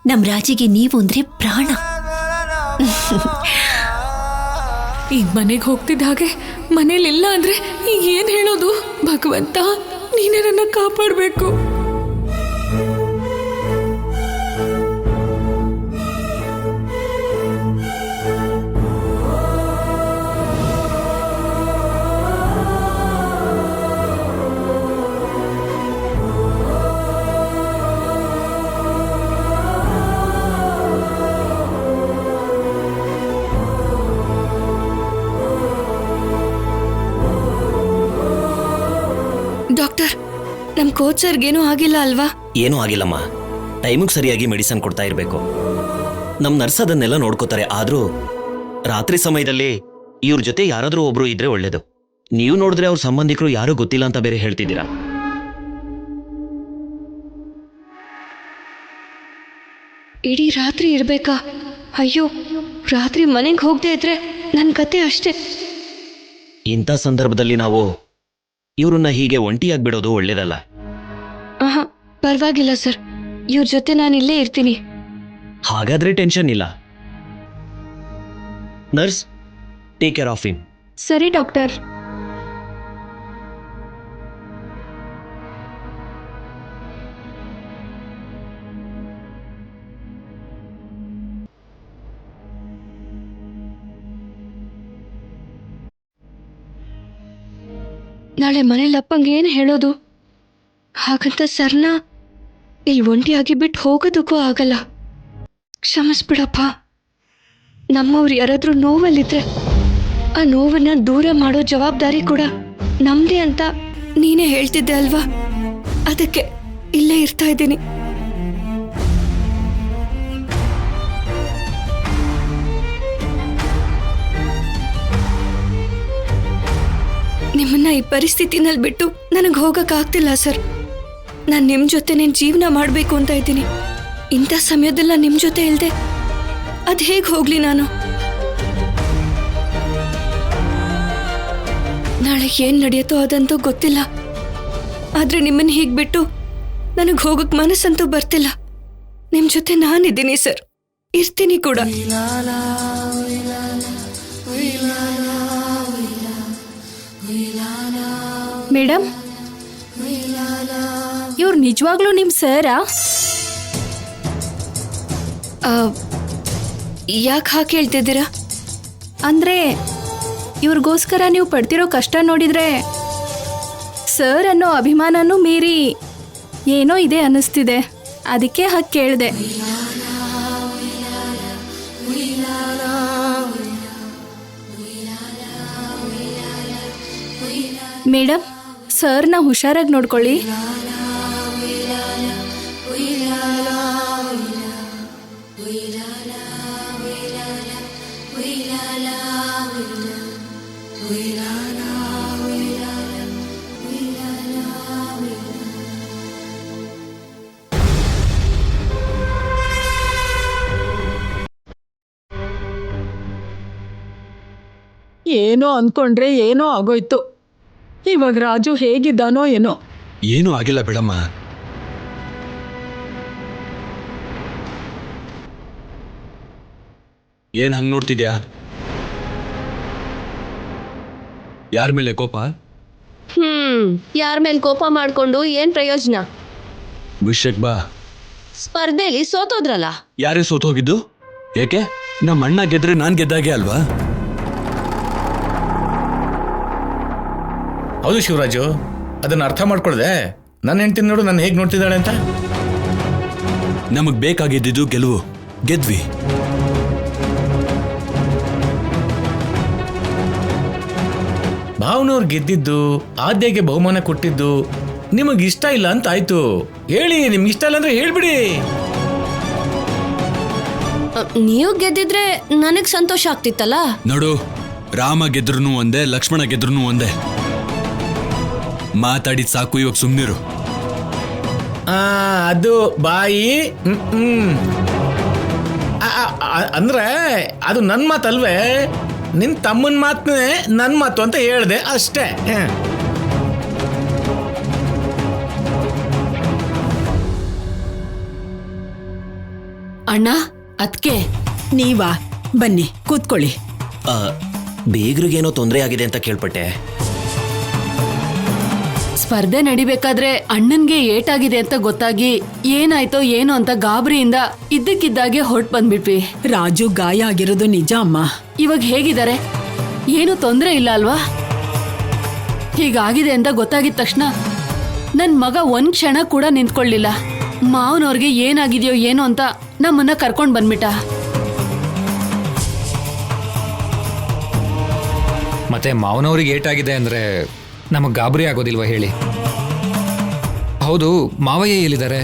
ನಮ್ ರಾಜಿಗೆ ನೀವು ಅಂದ್ರೆ ಪ್ರಾಣ. ಈಗ ಮನೆಗೆ ಹೋಗ್ತಿದ್ದ ಹಾಗೆ ಮನೇಲಿಲ್ಲ ಅಂದ್ರೆ ಈಗ ಏನ್ ಹೇಳೋದು? ಭಗವಂತ, ನೀನೇ ನನ್ನ ಕಾಪಾಡಬೇಕು. ಡಾಕ್ಟರ್, ನಮ್ ಕೋಚ್ ಸರ್ಗೇನೂ ಆಗಿಲ್ಲ ಅಲ್ವಾ? ಏನೂ ಆಗಿಲ್ಲಮ್ಮ. ಟೈಮಿಗೆ ಸರಿಯಾಗಿ ಮೆಡಿಸನ್ ಕೊಡ್ತಾ ಇರಬೇಕು. ನಮ್ಮ ನರ್ಸ್ ಅದನ್ನೆಲ್ಲ ನೋಡ್ಕೋತಾರೆ. ಆದರೂ ರಾತ್ರಿ ಸಮಯದಲ್ಲಿ ಇವ್ರ ಜೊತೆ ಯಾರಾದರೂ ಒಬ್ರು ಇದ್ರೆ ಒಳ್ಳೇದು. ನೀವು ನೋಡಿದ್ರೆ ಅವ್ರ ಸಂಬಂಧಿಕರು ಯಾರೂ ಗೊತ್ತಿಲ್ಲ ಅಂತ ಬೇರೆ ಹೇಳ್ತಿದ್ದೀರಾ. ಇಡೀ ರಾತ್ರಿ ಇರ್ಬೇಕಾ? ಅಯ್ಯೋ, ರಾತ್ರಿ ಮನೆಗೆ ಹೋಗದೆ ಇದ್ರೆ ನನ್ನ ಕತೆ ಅಷ್ಟೇ. ಇಂಥ ಸಂದರ್ಭದಲ್ಲಿ ನಾವು ಇವ್ರನ್ನ ಹೀಗೆ ಒಂಟಿಯಾಗಿ ಬಿಡೋದು ಒಳ್ಳೇದಲ್ಲ. ಆಹಾ, ಪರವಾಗಿಲ್ಲ ಸರ್, ಇವ್ರ ಜೊತೆ ನಾನು ಇಲ್ಲೇ ಇರ್ತೀನಿ. ಹಾಗಾದ್ರೆ ಟೆನ್ಷನ್ ಇಲ್ಲ. Nurse, take care of him. ಸರಿ ಡಾಕ್ಟರ್. ನಾಳೆ ಮನೇಲಿ ಅಪ್ಪಂಗೆ ಏನು ಹೇಳೋದು? ಹಾಗಂತ ಸರ್ನ ಇಲ್ಲಿ ಒಂಟಿಯಾಗಿ ಬಿಟ್ಟು ಹೋಗೋದಕ್ಕೂ ಆಗಲ್ಲ. ಕ್ಷಮಿಸ್ಬಿಡಪ್ಪ. ನಮ್ಮವ್ರು ಯಾರಾದ್ರೂ ನೋವಲ್ಲಿದ್ರೆ ಆ ನೋವನ್ನ ದೂರ ಮಾಡೋ ಜವಾಬ್ದಾರಿ ಕೂಡ ನಮ್ದೇ ಅಂತ ನೀನೇ ಹೇಳ್ತಿದ್ದೆ ಅಲ್ವಾ? ಅದಕ್ಕೆ ಇಲ್ಲೇ ಇರ್ತಾ ಇದ್ದೀನಿ. ನಿಮ್ಮನ್ನ ಈ ಪರಿಸ್ಥಿತಿನಲ್ಲಿ ಬಿಟ್ಟು ನನಗೆ ಹೋಗಕ್ಕಾಗ್ತಿಲ್ಲ ಸರ್. ನಾನು ನಿಮ್ಮ ಜೊತೆನೇ ಜೀವನ ಮಾಡಬೇಕು ಅಂತ ಇದ್ದೀನಿ. ಇಂಥ ಸಮಯದಲ್ಲ ನಿಮ್ಮ ಜೊತೆ ಇಲ್ಲದೆ ಅದು ಹೇಗೆ ಹೋಗ್ಲಿ ನಾನು? ನಾಳೆ ಏನು ನಡೆಯುತ್ತೋ ಅದಂತೂ ಗೊತ್ತಿಲ್ಲ. ಆದರೆ ನಿಮ್ಮನ್ನು ಹೀಗೆ ಬಿಟ್ಟು ನನಗೆ ಹೋಗಕ್ಕೆ ಮನಸ್ಸಂತೂ ಬರ್ತಿಲ್ಲ. ನಿಮ್ಮ ಜೊತೆ ನಾನಿದ್ದೀನಿ ಸರ್, ಇರ್ತೀನಿ ಕೂಡ. ಮೇಡಮ್, ಇವ್ರು ನಿಜವಾಗ್ಲೂ ನಿಮ್ಮ ಸರಾ? ಯಾಕೆ ಹಾಗೆ ಹೇಳ್ತಿದ್ದೀರಾ? ಅಂದರೆ ಇವ್ರಿಗೋಸ್ಕರ ನೀವು ಪಡ್ತಿರೋ ಕಷ್ಟ ನೋಡಿದರೆ ಸರ್ ಅನ್ನೋ ಅಭಿಮಾನನೂ ಮೀರಿ ಏನೋ ಇದೆ ಅನ್ನಿಸ್ತಿದೆ. ಅದಕ್ಕೆ ಹಾಗೆ ಕೇಳಿದೆ. ಮೇಡಮ್, ಸರ್ನ ಹುಷಾರಾಗಿ ನೋಡ್ಕೊಳ್ಳಿ. ಏನೋ ಅಂದ್ಕೊಂಡ್ರೆ ಏನೋ ಆಗೋಯ್ತು. ಇವಾಗ ರಾಜು ಹೇಗಿದ್ದಾನೋ ಏನೋ. ಏನೂ ಆಗಿಲ್ಲ ಬಿಡಮ್ಮ. ಏನ್ ಹಂಗ್ ನೋಡ್ತಿದ್ಯಾ? ಯಾರ ಮೇಲೆ ಕೋಪ? ಯಾರ ಮೇಲೆ ಕೋಪ ಮಾಡ್ಕೊಂಡು ಏನ್ ಪ್ರಯೋಜನ? ವಿಷಯಕ್ ಬಾ. ಸ್ಪರ್ಧೆಲಿ ಸೋತೋದ್ರಲ್ಲ. ಯಾರೇ ಸೋತೋಗಿದ್ದು? ಏಕೆ? ನಮ್ಮ ಅಣ್ಣ ಗೆದ್ರೆ ನಾನ್ ಗೆದ್ದಾಗೆ ಅಲ್ವಾ? ಹೌದು ಶಿವರಾಜು, ಅದನ್ನ ಅರ್ಥ ಮಾಡ್ಕೊಳ್ದೆ. ನನ್ನ ಹೆಂಡ್ತಿ ನೋಡು ನಾನು ಹೇಗೆ ನೋಡ್ತಿದ್ದಾಳೆ ಅಂತ. ನಮಗ್ ಬೇಕಾಗಿದ್ದು ಗೆಲುವು, ಗೆದ್ವಿ. ಭಾವನವ್ರು ಗೆದ್ದಿದ್ದು, ಆದ್ಯಗೆ ಬಹುಮಾನ ಕೊಟ್ಟಿದ್ದು ನಿಮಗ್ ಇಷ್ಟ ಇಲ್ಲ ಅಂತ ಆಯ್ತು. ಹೇಳಿ, ನಿಮ್ಗೆ ಇಷ್ಟ ಇಲ್ಲ ಅಂದ್ರೆ ಹೇಳ್ಬಿಡಿ. ನೀವು ಗೆದ್ದಿದ್ರೆ ನನಗ್ ಸಂತೋಷ ಆಗ್ತಿತ್ತಲ್ಲ. ನೋಡು, ರಾಮ ಗೆದ್ರೂ ಒಂದೇ, ಲಕ್ಷ್ಮಣ ಗೆದ್ರೂ ಒಂದೇ. ಮಾತಾಡಿದ್ ಸಾಕು, ಇವಾಗ ಸುಮ್ನಿರು. ಅದು ಬಾಯಿ ಅಂದ್ರೆ ಅದು ನನ್ನ ಮಾತಲ್ವೇ? ನಿನ್ ತಮ್ಮನ ಮಾತನ್ನೇ ನನ್ನ ಮಾತು ಅಂತ ಹೇಳ್ದೆ ಅಷ್ಟೇ. ಅಣ್ಣ ಅದ್ಕೆ ನೀವಾ ಬನ್ನಿ ಕೂತ್ಕೊಳ್ಳಿ. ಬೇಗ್ರಿಗೇನೋ ತೊಂದರೆ ಆಗಿದೆ ಅಂತ ಕೇಳ್ಪಟ್ಟೆ. ಸ್ಪರ್ಧೆ ನಡಿಬೇಕಾದ್ರೆ ಅಣ್ಣನ್ಗೆ ಏಟಾಗಿದೆ ಅಂತ ಗೊತ್ತಾಗಿ ಏನಾಯ್ತೋ ಏನೋ ಅಂತ ಗಾಬರಿಯಿಂದ ಇದ್ದಕ್ಕಿದ್ದಾಗೆ ಹೊರಟ್ ಬಂದ್ಬಿಟ್ವಿ. ರಾಜು ಗಾಯ ಆಗಿರೋದು ನಿಜ ಅಮ್ಮ. ಇವಾಗ ಹೇಗಿದ್ದಾರೆ? ಏನು ತೊಂದರೆ ಇಲ್ಲ ಅಲ್ವಾ? ಹೀಗಾಗಿದೆ ಅಂತ ಗೊತ್ತಾಗಿದ ತಕ್ಷಣ ನನ್ ಮಗ ಒಂದ್ ಕ್ಷಣ ಕೂಡ ನಿಂತ್ಕೊಳ್ಳಿಲ್ಲ. ಮಾವನವ್ರಿಗೆ ಏನಾಗಿದೆಯೋ ಏನೋ ಅಂತ ನಮ್ಮನ್ನ ಕರ್ಕೊಂಡ್ ಬಂದ್ಬಿಟ್ಟ. ಮತ್ತೆ ಮಾವನವ್ರಿಗೆ ಏಟಾಗಿದೆ ಅಂದ್ರೆ ನಮಗ್ ಗಾಬರಿ ಆಗೋದಿಲ್ವಾ ಹೇಳಿ? ಹೌದು, ಮಾವಯ್ಯ ಎಲ್ಲಿದ್ದಾರೆ?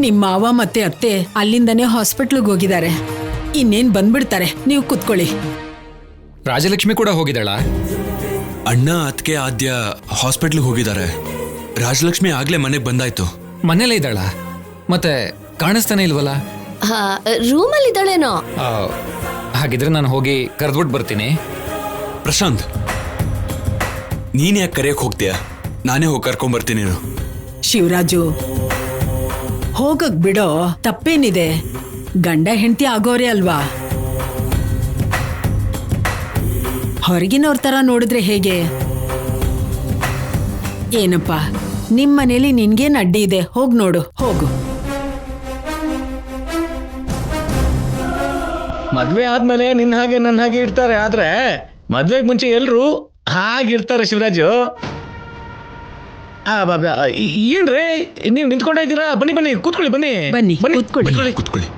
ನಿಮ್ಮ ಮಾವ ಮತ್ತೆ ಅತ್ತೆ ಅಲ್ಲಿಂದನೇ ಹಾಸ್ಪಿಟ್ಲಿಗೆ ಹೋಗಿದ್ದಾರೆ. ಇನ್ನೇನ್ ಬಂದ್ಬಿಡ್ತಾರೆ, ನೀವು ಕೂತ್ಕೊಳ್ಳಿ. ರಾಜಲಕ್ಷ್ಮಿ ಕೂಡ ಹೋಗಿದ್ದಾಳ? ಅಣ್ಣ ಅದಕ್ಕೆ ಆದ್ಯ ಹಾಸ್ಪಿಟ್ಲಿಗೆ ಹೋಗಿದ್ದಾರೆ. ರಾಜಲಕ್ಷ್ಮಿ ಆಗ್ಲೇ ಮನೆಗೆ ಬಂದಾಯ್ತು. ಮನೇಲೇ ಇದ್ದಾಳ? ಮತ್ತೆ ಕಾಣಿಸ್ತಾನೆ ಇಲ್ವಲ್ಲ? ರೂಮಲ್ಲಿ ಇದ್ದಾಳೇನೋ. ಹಾಗಿದ್ರೆ ನಾನು ಹೋಗಿ ಕರೆದ್ಬಿಟ್ಟು ಬರ್ತೀನಿ. ಪ್ರಶಾಂತ್, ನೀನ್ ಯಾಕೆ ಕರೆಯಕ್ ಹೋಗ್ತೀಯ? ನಾನೇ ಹೋಗಿ ಕರ್ಕೊಂಡ್ಬರ್ತೀನಿ. ಶಿವರಾಜು, ಹೋಗಕ್ ಬಿಡೋ, ತಪ್ಪೇನಿದೆ? ಗಂಡ ಹೆಂಡತಿ ಆಗೋರೆ ಅಲ್ವಾ? ಹೊರಗಿನವ್ರ ತರ ನೋಡಿದ್ರೆ ಹೇಗೆ? ಏನಪ್ಪ, ನಿಮ್ ಮನೇಲಿ ನಿನ್ಗೇನ್ ಅಡ್ಡಿ ಇದೆ? ಹೋಗ್ ನೋಡು, ಹೋಗು. ಮದ್ವೆ ಆದ್ಮೇಲೆ ನಿನ್ನ ಹಾಗೆ ನನ್ನ ಹಾಗೆ ಇರ್ತಾರೆ, ಆದ್ರೆ ಮದ್ವೆಗೆ ಮುಂಚೆ ಎಲ್ರು ಹಾಗಿರ್ತಾರೆ ಶಿವರಾಜು. ಏನ್ರಿ ನೀವು ನಿಂತ್ಕೊಂಡ ಇದ್ದೀರಾ? ಬನ್ನಿ ಬನ್ನಿ ಕೂತ್ಕೊಳ್ಳಿ. ಬನ್ನಿ ಬನ್ನಿ, ಕೂತ್ಕೊಳ್ಳಿ. ಕೂತ್ಕೊಳ್ಳಿ.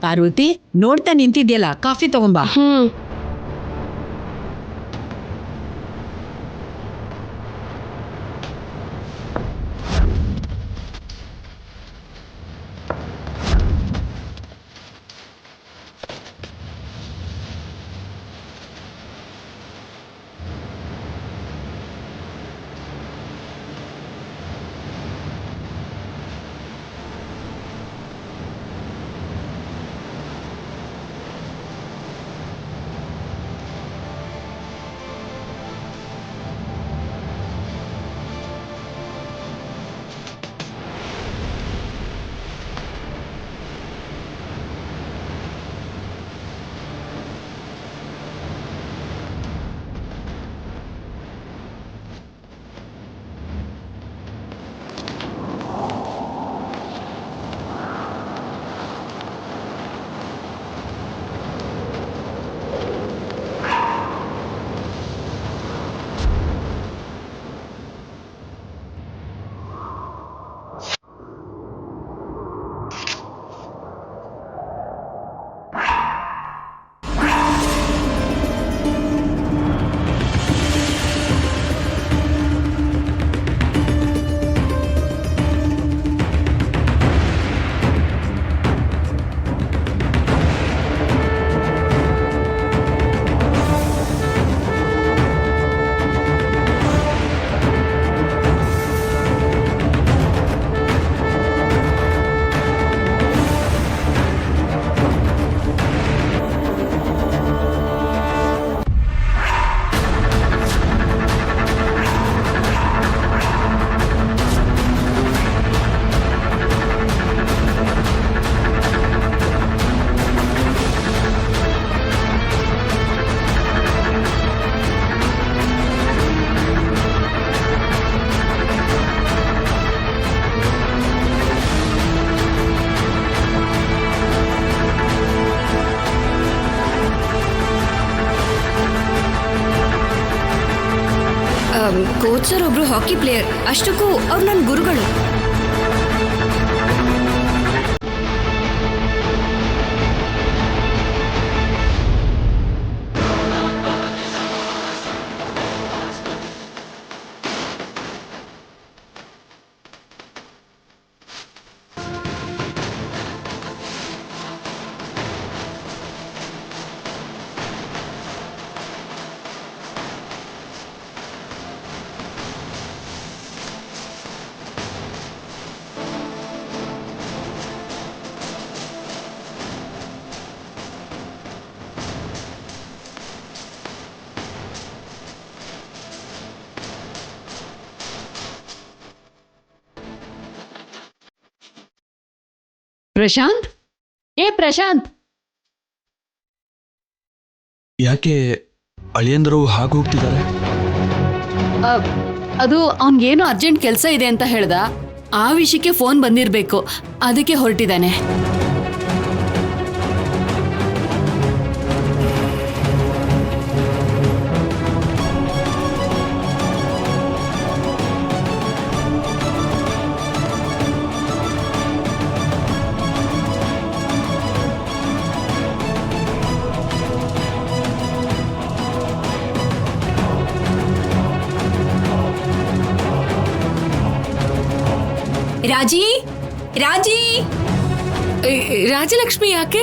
ಪಾರ್ವತಿ, ನೋಡ್ತಾ ನಿಂತಿದ್ಯಲ್ಲ, ಕಾಫಿ ತಗೊಂಬಾ. ಕೋಚ್ ಸರ್ ಒಬ್ರು ಹಾಕಿ ಪ್ಲೇಯರ್, ಅಷ್ಟಕ್ಕೂ ಅವ್ರು ನನ್ನ ಗುರುಗಳು. ಪ್ರಶಾಂತ್, ಪ್ರಶಾಂತ್, ಯಾಕೆ ಅಳಿಯಂದರು ಹಾಗೆ ಹೋಗ್ತಿದ್ದಾರೆ? ಅದು ಅವನ್ಗೇನೋ ಅರ್ಜೆಂಟ್ ಕೆಲಸ ಇದೆ ಅಂತ ಹೇಳ್ದ. ಆ ವಿಷಯಕ್ಕೆ ಫೋನ್ ಬಂದಿರ್ಬೇಕು, ಅದಕ್ಕೆ ಹೊರಟಿದ್ದಾನೆ. ರಾಜಿ, ರಾಜಿ, ರಾಜಲಕ್ಷ್ಮಿ ಯಾಕೆ?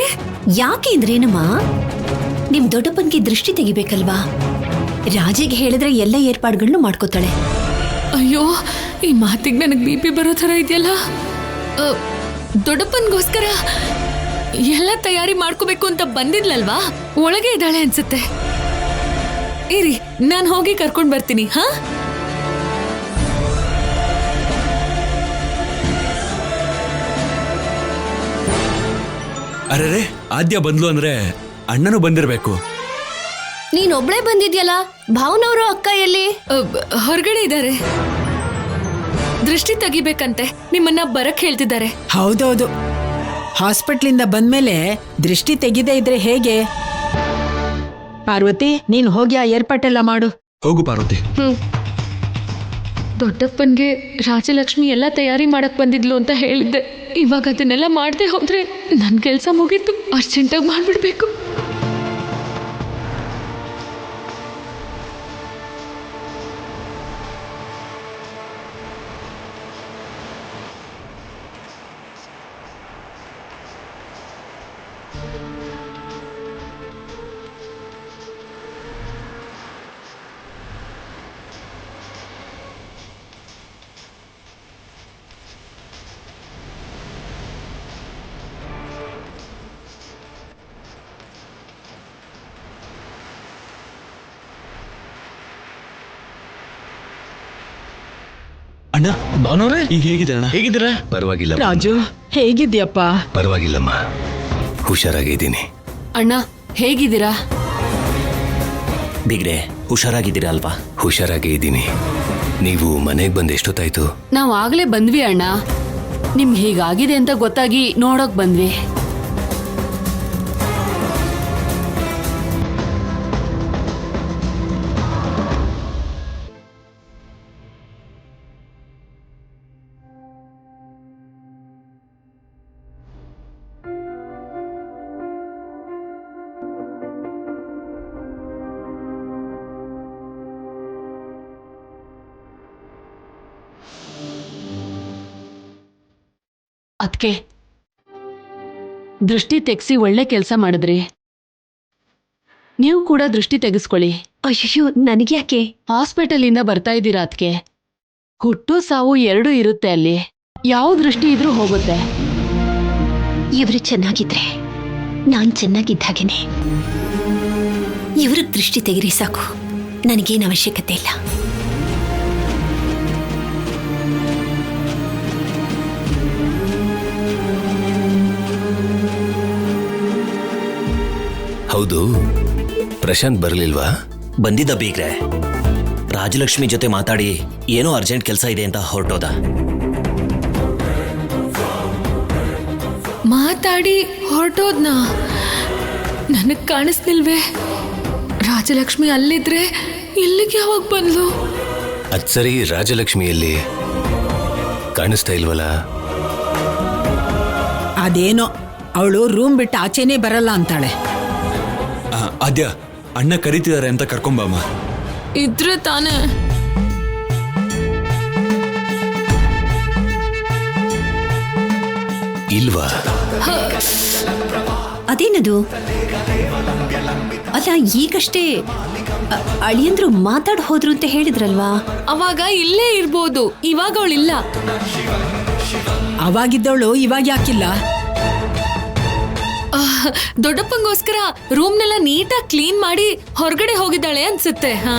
ಯಾಕೆ ಅಂದ್ರೇನಮ್ಮ? ನಿಮ್ ದೊಡ್ಡಪ್ಪನ್ಗೆ ದೃಷ್ಟಿ ತೆಗಿಬೇಕಲ್ವಾ? ರಾಜಿಗೆ ಹೇಳಿದ್ರೆ ಎಲ್ಲ ಏರ್ಪಾಡುಗಳನ್ನು ಮಾಡ್ಕೋತಾಳೆ. ಅಯ್ಯೋ, ಈ ಮಾತಿಗೆ ನನಗೆ BP ಬರೋ ಥರ ಇದೆಯಲ್ಲ. ದೊಡ್ಡಪ್ಪನ್ಗೋಸ್ಕರ ಎಲ್ಲ ತಯಾರಿ ಮಾಡ್ಕೋಬೇಕು ಅಂತ ಬಂದಿದ್ಲಲ್ವಾ, ಒಳಗೆ ಇದ್ದಾಳೆ ಅನ್ಸುತ್ತೆ. ಇರಿ, ನಾನು ಹೋಗಿ ಕರ್ಕೊಂಡು ಬರ್ತೀನಿ. ಹಾ, ಅರೆ, ಆದ್ಯ ಬಂದ್ಲು ಅಂದ್ರೆ ಅಣ್ಣನೂ ಬಂದಿರ್ಬೇಕು. ನೀನೊಬ್ಳೇ ಬಂದಿದ್ಯಲ್ಲ, ಭಾವನವರು ಅಕ್ಕ ಎಲ್ಲಿ? ಹೊರಗಡೆ ಇದ್ದಾರೆ. ದೃಷ್ಟಿ ತೆಗಿಬೇಕಂತೆ, ನಿಮ್ಮನ್ನ ಬರಕ್ ಹೇಳ್ತಿದ್ದಾರೆ. ಹೌದೌದು, ಹಾಸ್ಪಿಟ್ಲಿಂದ ಬಂದ್ಮೇಲೆ ದೃಷ್ಟಿ ತೆಗಿದೇ ಇದ್ರೆ ಹೇಗೆ? ಪಾರ್ವತಿ, ನೀನು ಹೋಗಿ ಆ ಏರ್ಪಾಟೆಲ್ಲ ಮಾಡು. ಹೋಗು ಪಾರ್ವತಿ. ದೊಡ್ಡಪ್ಪನ್ಗೆ ರಾಜಲಕ್ಷ್ಮಿ ಎಲ್ಲ ತಯಾರಿ ಮಾಡಕ್ ಬಂದಿದ್ಲು ಅಂತ ಹೇಳಿದ್ದೆ. ಇವಾಗ ಅದನ್ನೆಲ್ಲ ಮಾಡದೆ ಹೋದ್ರೆ ನನ್ನ ಕೆಲಸ ಮುಗೀತು. ಅರ್ಜೆಂಟಾಗಿ ಮಾಡ್ಬಿಡ್ಬೇಕು. ಅಣ್ಣ, ಭಾವನವ್ರೆ, ಈಗ ಹೇಗಿದೆ ಅಣ್ಣ? ಹೇಗಿದ್ದೀರಾ? ಪರವಾಗಿಲ್ಲ ರಾಜು, ಹೇಗಿದ್ಯಪ್ಪ? ಪರವಾಗಿಲ್ಲಮ್ಮ, ಹುಷಾರಾಗಿದ್ದೀನಿ. ಅಣ್ಣ, ಹೇಗಿದ್ದೀರಾ? ಬಿಗ್ರೆ, ಹುಷಾರಾಗಿದ್ದೀರಾ ಅಲ್ವಾ? ಹುಷಾರಾಗೇ ಇದ್ದೀನಿ. ನೀವು ಮನೆಗೆ ಬಂದು ಎಷ್ಟೊತ್ತಾಯ್ತು? ನಾವು ಆಗ್ಲೇ ಬಂದ್ವಿ ಅಣ್ಣ. ನಿಮ್ಗೆ ಹೀಗಾಗಿದೆ ಅಂತ ಗೊತ್ತಾಗಿ ನೋಡೋಕ್ ಬಂದ್ವಿ. ಅದ್ಕೆ ದೃಷ್ಟಿ ತೆಗ್ಸಿ ಒಳ್ಳೆ ಕೆಲಸ ಮಾಡಿದ್ರಿ. ನೀವು ಕೂಡ ದೃಷ್ಟಿ ತೆಗೆಸ್ಕೊಳ್ಳಿ. ಅಯ್ಯೋ, ನನಗ್ಯಾಕೆ? ಹಾಸ್ಪಿಟಲಿಂದ ಬರ್ತಾ ಇದ್ದೀರಾ ಅದ್ಕೆ. ಹುಟ್ಟು ಸಾವು ಎರಡೂ ಇರುತ್ತೆ ಅಲ್ಲಿ. ಯಾವ ದೃಷ್ಟಿ ಇದ್ರೂ ಹೋಗುತ್ತೆ. ಇವರು ಚೆನ್ನಾಗಿದ್ರೆ ನಾನ್ ಚೆನ್ನಾಗಿದ್ದ ಹಾಗೇನೆ. ಇವ್ರಿಗೆ ದೃಷ್ಟಿ ತೆಗಿರಿ ಸಾಕು, ನನಗೇನು ಅವಶ್ಯಕತೆ ಇಲ್ಲ. ಹೌದು, ಪ್ರಶಾಂತ್ ಬರಲಿಲ್ವಾ? ಬಂದಿದ್ದ ಬೀಗ್ರೆ. ರಾಜಲಕ್ಷ್ಮಿ ಜೊತೆ ಮಾತಾಡಿ ಏನೋ ಅರ್ಜೆಂಟ್ ಕೆಲಸ ಇದೆ ಅಂತ ಹೊರಟೋದ. ಮಾತಾಡಿ ಹೊರಟೋದ್ನ? ನನಗ್ ಕಾಣಿಸ್ತಿಲ್ವೇ? ರಾಜಲಕ್ಷ್ಮಿ ಅಲ್ಲಿದ್ರೆ ಇಲ್ಲಿಗೆ ಯಾವಾಗ ಬಂದ್ಲು? ಅದ್ ಸರಿ, ರಾಜಲಕ್ಷ್ಮಿಯಲ್ಲಿ ಕಾಣಿಸ್ತಾ ಇಲ್ವಲ್ಲ? ಅದೇನೋ ಅವಳು ರೂಮ್ ಬಿಟ್ಟು ಆಚೆನೇ ಬರಲ್ಲ ಅಂತಾಳೆ. ಆದ್ಯ, ಅಣ್ಣ ಕರೀತಿದ್ದಾರೆ ಅಂತ ಕರ್ಕೊಂಬಮ್ಮ. ಇದ್ರೆ ತಾನೇ. ಇಲ್ವಾ? ಅದೇನದು? ಅಲ್ಲ, ಈಗಷ್ಟೇ ಅಳಿಯಂದ್ರು ಮಾತಾಡ್ ಹೋದ್ರು ಅಂತ ಹೇಳಿದ್ರಲ್ವಾ? ಅವಾಗ ಇಲ್ಲೇ ಇರ್ಬೋದು, ಇವಾಗ ಅವಳಿಲ್ಲ. ಅವಾಗಿದ್ದವಳು ಇವಾಗ ಯಾಕಿಲ್ಲ? ದೊಡ್ಡಪ್ಪಂಗೋಸ್ಕರ ರೂಮ್ನೆಲ್ಲ ನೀಟಾಗಿ ಕ್ಲೀನ್ ಮಾಡಿ ಹೊರಗಡೆ ಹೋಗಿದ್ದಾಳೆ ಅನ್ಸುತ್ತೆ. ಹಾ,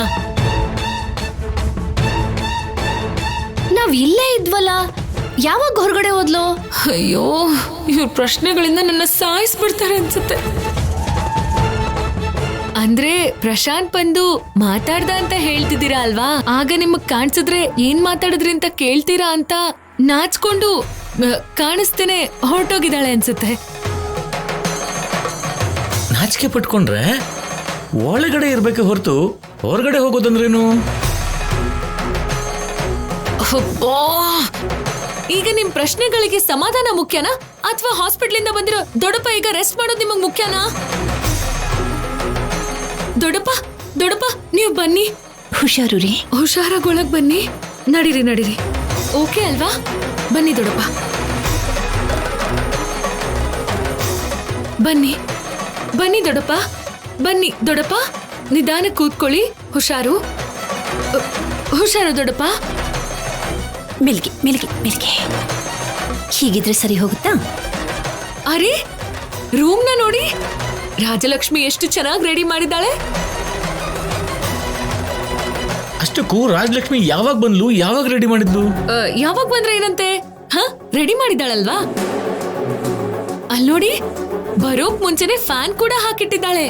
ನಾವ್ ಇಲ್ಲೇ ಇದ್ವಲ್ಲ, ಯಾವಾಗ ಹೊರಗಡೆ ಹೋದ್ಲು? ಅಯ್ಯೋ, ಇವ್ರ ಪ್ರಶ್ನೆಗಳಿಂದ ನನ್ನ ಸಾಯಿಸ್ಬಿಡ್ತಾರೆ ಅನ್ಸುತ್ತೆ. ಅಂದ್ರೆ ಪ್ರಶಾಂತ್ ಬಂದು ಮಾತಾಡ್ದ ಅಂತ ಹೇಳ್ತಿದ್ದೀರಾ ಅಲ್ವಾ? ಆಗ ನಿಮಗ್ ಕಾಣಿಸಿದ್ರೆ ಏನ್ ಮಾತಾಡಿದ್ರಿ ಅಂತ ಕೇಳ್ತೀರಾ ಅಂತ ನಾಚ್ಕೊಂಡು ಕಾಣಿಸ್ತೇನೆ ಹೊರಟೋಗಿದ್ದಾಳೆ ಅನ್ಸುತ್ತೆ. ನಾಚಿಕೆ ಪಟ್ಕೊಂಡ್ರೆ ಒಳಗಡೆ ಇರ್ಬೇಕು ಹೊರತು ಹೊರಗಡೆ ಹೋಗೋದಂದ್ರೇನು? ಈಗ ನಿಮ್ ಪ್ರಶ್ನೆಗಳಿಗೆ ಸಮಾಧಾನ ಮುಖ್ಯನಾ ಅಥವಾ ಹಾಸ್ಪಿಟ್ಲಿಂದ ಬಂದಿರೋ ದೊಡ್ಡಪ್ಪ ಈಗ ರೆಸ್ಟ್ ಮಾಡೋದು ನಿಮಗ್ ಮುಖ್ಯನಾ? ದೊಡ್ಡಪ್ಪ ನೀವು ಬನ್ನಿ. ಹುಷಾರು ರೀ. ಹುಷಾರಾಗಿ ಒಳಗ್ ಬನ್ನಿ. ನಡೀರಿ. ಓಕೆ ಅಲ್ವಾ? ಬನ್ನಿ ದೊಡ್ಡಪ್ಪ, ಬನ್ನಿ ದೊಡ್ಡಪ್ಪ, ನಿಧಾನ ಕೂತ್ಕೊಳ್ಳಿ. ಹುಷಾರು ದೊಡ್ಡಪ್ಪ. ಮೆಲ್ಗೆ. ಹೀಗಿದ್ರೆ ಸರಿ ಹೋಗುತ್ತಾ? ಅರೆ, ರೂಮ್ನ ನೋಡಿ, ರಾಜಲಕ್ಷ್ಮಿ ಎಷ್ಟು ಚೆನ್ನಾಗಿ ರೆಡಿ ಮಾಡಿದ್ದಾಳೆ. ಅಷ್ಟಕ್ಕೂ ರಾಜಲಕ್ಷ್ಮಿ ಯಾವಾಗ ಬಂದ್ಲು, ಯಾವಾಗ ರೆಡಿ ಮಾಡಿದ್ಲು? ಯಾವಾಗ ಬಂದ್ರೆ ಏನಂತೆ? ರೆಡಿ ಮಾಡಿದ್ದಾಳಲ್ವಾ? ಅಲ್ಲಿ ನೋಡಿ, ಬರೋಕ್ ಮುಂಚೆನೆ ಫ್ಯಾನ್ ಕೂಡ ಹಾಕಿಟ್ಟಿದ್ದಾಳೆ.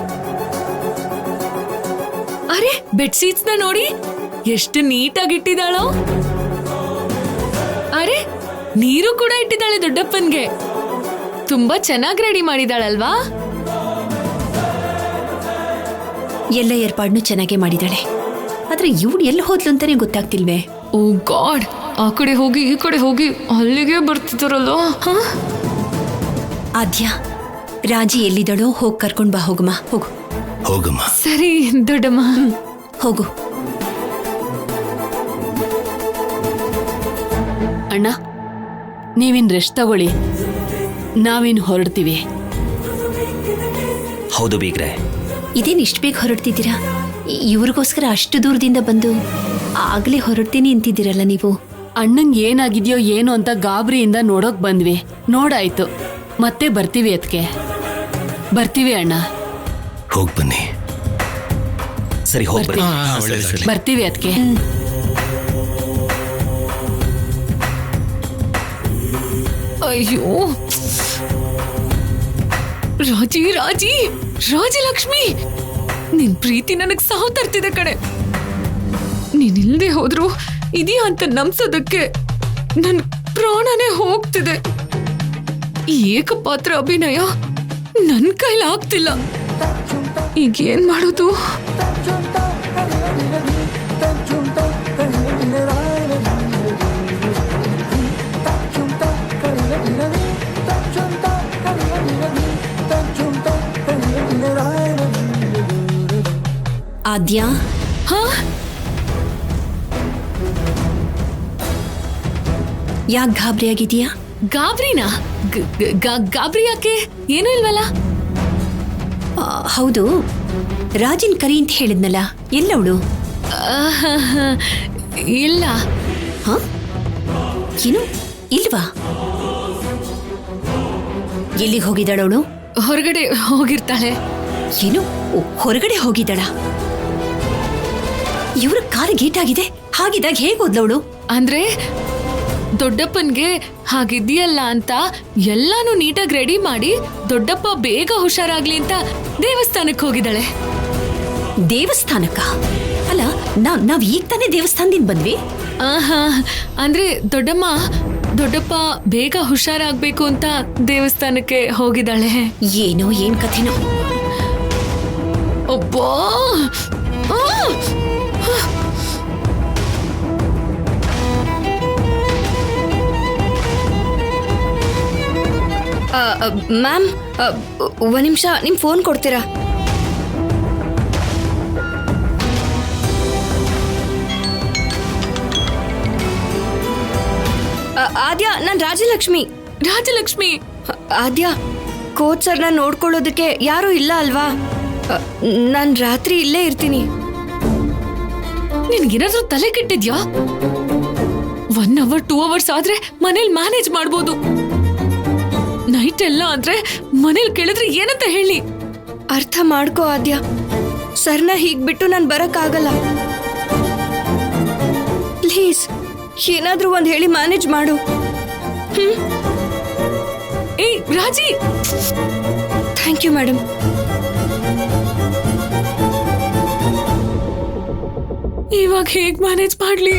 ಅರೆ, ಬೆಡ್ ಶೀಟ್ಸ್ ನ ನೋಡಿ ಎಷ್ಟು ನೀಟಾಗಿ ಇಟ್ಟಿದ್ದಾಳೋ. ಅರೆ, ನೀರು ಕೂಡ ಇಟ್ಟಿದ್ದಾಳೆ ದೊಡ್ಡಪ್ಪನ್ಗೆ. ತುಂಬಾ ಚೆನ್ನಾಗಿ ರೆಡಿ ಮಾಡಿದಾಳಲ್ವಾ? ಎಲ್ಲ ಏರ್ಪಾಡ್ನು ಚೆನ್ನಾಗೇ ಮಾಡಿದಾಳೆ. ಆದ್ರೆ ಇವಳು ಎಲ್ಲಿ ಹೋದ್ಲು ಅಂತಾನೆ ಗೊತ್ತಾಗ್ತಿಲ್ವೇ? ಓ ಗಾಡ್, ಆ ಕಡೆ ಹೋಗಿ ಈ ಕಡೆ ಹೋಗಿ ಅಲ್ಲಿಗೆ ಬರ್ತಿದ್ದಾರಲ್ಲ. ಆದ್ಯ, ರಾಜಿ ಎಲ್ಲಿದಳೋ ಹೋಗಿ ಕರ್ಕೊಂಡ್ ಬಾ. ಹೋಗಮ್ಮ. ಸರಿ ದೊಡ್ಡಮ್ಮ. ಹೋಗು. ಅಣ್ಣ, ನೀವಿನ್ ರೆಸ್ಟ್ ತಗೊಳ್ಳಿ, ನಾವಿನ್ ಹೊರಡ್ತೀವಿ. ಹೌದು ಬೀಗ್ರೆ. ಇದೇನು ಇಷ್ಟು ಬೇಗ ಹೊರಡ್ತಿದ್ದೀರಾ? ಇವ್ರಿಗೋಸ್ಕರ ಅಷ್ಟು ದೂರದಿಂದ ಬಂದು ಆಗ್ಲೇ ಹೊರಡ್ತೀನಿ ಅಂತಿದ್ದೀರಲ್ಲ ನೀವು. ಅಣ್ಣಂಗೆ ಏನಾಗಿದ್ಯೋ ಏನೋ ಅಂತ ಗಾಬರಿಯಿಂದ ನೋಡೋಕ್ ಬಂದ್ವಿ. ನೋಡಾಯ್ತು, ಮತ್ತೆ ಬರ್ತೀವಿ. ಅದಕ್ಕೆ ಬರ್ತೀವಿ ಅಣ್ಣ. ಹೋಗ್ ಬನ್ನಿ. ಸರಿ, ಹೋಗ್ಬರ್ರಿ. ಬರ್ತೀವಿ ಅದಕ್ಕೆ. ಅಯ್ಯೋ, ರಾಜಲಕ್ಷ್ಮಿ, ನಿನ್ ಪ್ರೀತಿ ನನಗ್ ಸಾವು ತರ್ತಿದೆ ಕಣೆ. ನೀನಿಲ್ದೆ ಹೋದ್ರು ಇದೆಯಾ ಅಂತ ನಂಬ್ಸೋದಕ್ಕೆ ನನ್ ಪ್ರಾಣನೇ ಹೋಗ್ತಿದೆ. ಈ ಏಕಪಾತ್ರ ಅಭಿನಯ ನನ್ ಕೈಲಿ ಆಗ್ತಿಲ್ಲ. ಈಗೇನ್ ಮಾಡೋದು? ಆದ್ಯ, ಯಾಕೆ ಗಾಬರಿ ಆಗಿದೀಯಾ? ಗಾಬ್ರಿನಾ? ಗಾಬ್ರಿ ಯಾಕೆ? ಏನೂ ಇಲ್ವಲ್ಲ. ಹೌದು, ರಾಜಿನ್ ಕರಿ ಅಂತ ಹೇಳಿದ್ನಲ್ಲ, ಎಲ್ಲವಳು? ಇಲ್ಲ. ಏನು ಇಲ್ವಾ? ಎಲ್ಲಿಗೆ ಹೋಗಿದ್ದಾಳವಳು? ಹೊರಗಡೆ ಹೋಗಿರ್ತಾಳೆ. ಏನು, ಹೊರಗಡೆ ಹೋಗಿದ್ದಾಳ? ಇವ್ರ ಕಾರ್ ಗೇಟ್ ಆಗಿದೆ. ಹಾಗಿದ್ದಾಗ ಹೇಗೆ ಹೋದ್ಲವಳು? ಅಂದ್ರೆ ದೊಡ್ಡಪ್ಪನ್ಗೆ ಹಾಗಿದೆಯಲ್ಲ ಅಂತ ಎಲ್ಲಾನು ನೀಟಾಗಿ ರೆಡಿ ಮಾಡಿ ದೊಡ್ಡಪ್ಪ ಬೇಗ ಹುಷಾರಾಗ್ಲಿ ಅಂತ ದೇವಸ್ಥಾನಕ್ಕೆ ಹೋಗಿದ್ದಾಳೆ. ದೇವಸ್ಥಾನಕ್ಕ? ಅಲ್ಲ, ನಾವ್ ಈಗ ತಾನೇ ದೇವಸ್ಥಾನದಿಂದ ಬಂದ್ವಿ. ಅಂದ್ರೆ ದೊಡ್ಡಪ್ಪ ಬೇಗ ಹುಷಾರಾಗ್ಬೇಕು ಅಂತ ದೇವಸ್ಥಾನಕ್ಕೆ ಹೋಗಿದ್ದಾಳೆ. ಏನೋ ಏನ್ ಕಥೆನೋ. ಒಬ್ಬಾ, ಮ್ಯಾಮ್, ಒಂದ್ ನಿಮಿಷ ನಿಮ್ ಫೋನ್ ಕೊಡ್ತೀರಾ? ಆದ್ಯ, ನಾನ್ ರಾಜಲಕ್ಷ್ಮಿ. ಆದ್ಯ, ಕೋಚ್ ಸರ್ನ ನೋಡ್ಕೊಳ್ಳೋದಕ್ಕೆ ಯಾರು ಇಲ್ಲ ಅಲ್ವಾ? ನಾನ್ ರಾತ್ರಿ ಇಲ್ಲೇ ಇರ್ತೀನಿ. ನಿನ್ಗೇನಾದ್ರೂ ತಲೆ ಕೆಟ್ಟಿದ್ಯಾ? 1 hour 2 hours ಆದ್ರೆ ಮನೇಲಿ ಮ್ಯಾನೇಜ್ ಮಾಡ್ಬೋದು. ನೈಟ್ ಎಲ್ಲ ಅಂದ್ರೆ ಮನೇಲಿ ಕೇಳಿದ್ರೆ ಏನಂತ ಹೇಳಿ? ಅರ್ಥ ಮಾಡ್ಕೋ ಆದ್ಯ, ಸರ್ನ ಹೀಗ್ ಬಿಟ್ಟು ನಾನ್ ಬರಕ್ಕಾಗಲ್ಲ. ಪ್ಲೀಸ್, ಏನಾದ್ರೂ ಒಂದ್ ಹೇಳಿ ಮ್ಯಾನೇಜ್ ಮಾಡು. ಏಯ್ ರಾಜಿ, ಥ್ಯಾಂಕ್ ಯು ಮೇಡಮ್. ಇವಾಗ ಹೇಗ್ ಮ್ಯಾನೇಜ್ ಮಾಡ್ಲಿ?